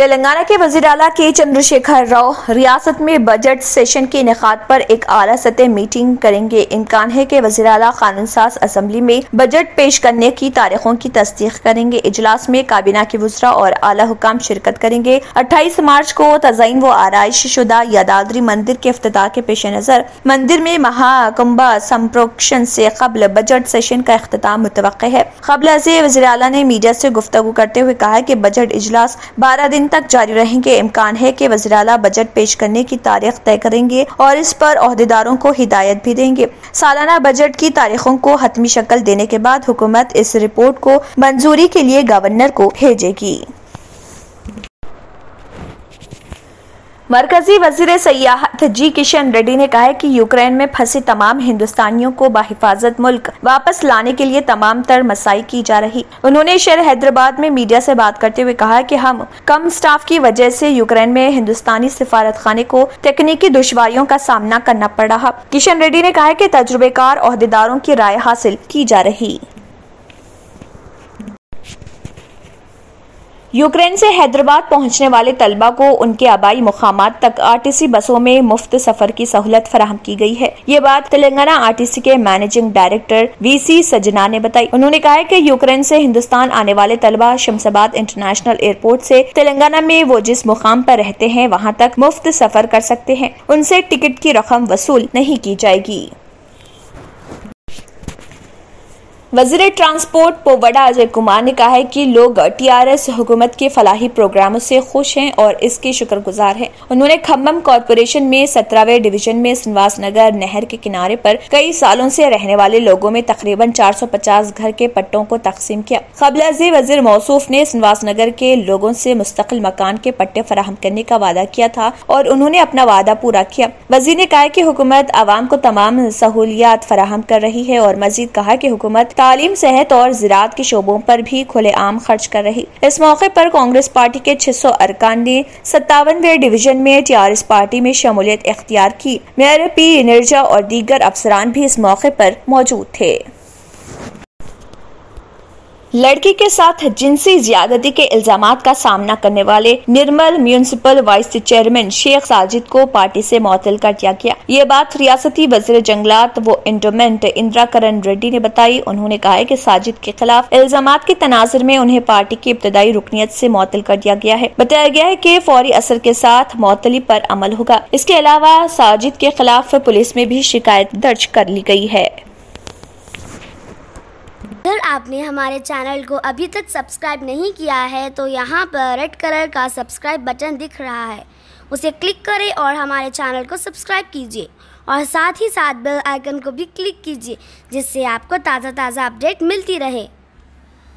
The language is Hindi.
तेलंगाना के वज़ीर आला के चंद्रशेखर राव रियासत में बजट सेशन के इनेकाद पर एक आला सतह मीटिंग करेंगे। इम्कान है कि वज़ीर आला कानून साज असम्बली में बजट पेश करने की तारीखों की तस्दीक करेंगे। इजलास में काबीना के वज़रा और आला हुकाम शिरकत करेंगे। 28 मार्च को तज़यीन व आराइश शुदा यादाद्री मंदिर के इफ्तिताह के पेश नजर मंदिर में महाकुंभ संप्रोक्षण से कबल बजट सेशन का इख्तिताम मुतवक्किह है। कबल से वज़ीर आला ने मीडिया से गुफ्तगू करते हुए कहा कि बजट इजलास 12 दिन तक जारी रहेंगे। इम्कान है कि वज़ीर आला बजट पेश करने की तारीख तय करेंगे और इस पर ओहदेदारों को हिदायत भी देंगे। सालाना बजट की तारीखों को हतमी शक्ल देने के बाद हुकूमत इस रिपोर्ट को मंजूरी के लिए गवर्नर को भेजेगी। मरकजी वजीर सयाहत जी किशन रेड्डी ने कहा है कि यूक्रेन में फंसे तमाम हिंदुस्तानियों को बाहिफाजत मुल्क वापस लाने के लिए तमाम तर मसाई की जा रही। उन्होंने शहर हैदराबाद में मीडिया से बात करते हुए कहा कि हम कम स्टाफ की वजह से यूक्रेन में हिंदुस्तानी सिफारत खाने को तकनीकी दुश्वारियों का सामना करना पड़ रहा। किशन रेड्डी ने कहा कि तजुर्बेकार ओहदेदारों की राय हासिल की जा रही। यूक्रेन से हैदराबाद पहुंचने वाले तलबा को उनके आबाई मुकामात तक आरटीसी बसों में मुफ्त सफर की सहूलत फराहम की गई है। ये बात तेलंगाना आरटीसी के मैनेजिंग डायरेक्टर वीसी सजना ने बताई। उन्होंने कहा है कि यूक्रेन से हिंदुस्तान आने वाले तलबा शमशाबाद इंटरनेशनल एयरपोर्ट से तेलंगाना में वो जिस मुकाम पर रहते हैं वहाँ तक मुफ्त सफर कर सकते हैं। उनसे टिकट की रकम वसूल नहीं की जाएगी। वज़ीर ट्रांसपोर्ट पोवड़ा अजय कुमार ने कहा है कि लोग टीआरएस हुकूमत के फलाही प्रोग्रामों से खुश हैं और इसके शुक्रगुजार हैं। उन्होंने खम्मम कॉरपोरेशन में 17वें डिवीजन में श्रीनिवास नगर नहर के किनारे पर कई सालों से रहने वाले लोगों में तकरीबन 450 घर के पट्टों को तकसीम किया। कबल वज़ीर मौसूफ ने श्रीनिवास नगर के लोगों से मुस्तकिल मकान के पट्टे फराहम करने का वादा किया था और उन्होंने अपना वादा पूरा किया। वज़ीर ने कहा कि हुकूमत आवाम को तमाम सहूलियात फराहम कर रही है और मजीद कहा कि हुकूमत तालीम, सेहत और ज़राअत के शोबों पर भी खुलेआम खर्च कर रही। इस मौके पर कांग्रेस पार्टी के 600 अरकान ने 57वें डिवीजन में टीआरएस पार्टी में शमूलियत इख्तियार की। मेयर पी निर्जा और दीगर अफसरान भी इस मौके पर मौजूद थे। लड़की के साथ जिनसी ज्यादती के इल्जामात का सामना करने वाले Nirmal municipal vice chairman Sheikh Sajid को पार्टी से मुअत्तल कर दिया गया। ये बात रियासती वज़ीर जंगलात व एंडोमेंट इंदिरा करण रेड्डी ने बताई। उन्होंने कहा है कि साजिद के खिलाफ इल्जामात के तनाजुर में उन्हें पार्टी की इब्तदाई रुकनियत से मुअत्तल कर दिया गया है। बताया गया है कि फौरी असर के साथ मुअत्तली पर अमल होगा। इसके अलावा साजिद के खिलाफ पुलिस में भी शिकायत दर्ज कर ली गई है। अगर आपने हमारे चैनल को अभी तक सब्सक्राइब नहीं किया है तो यहाँ पर रेड कलर का सब्सक्राइब बटन दिख रहा है, उसे क्लिक करें और हमारे चैनल को सब्सक्राइब कीजिए और साथ ही साथ बेल आइकन को भी क्लिक कीजिए जिससे आपको ताज़ा अपडेट मिलती रहे।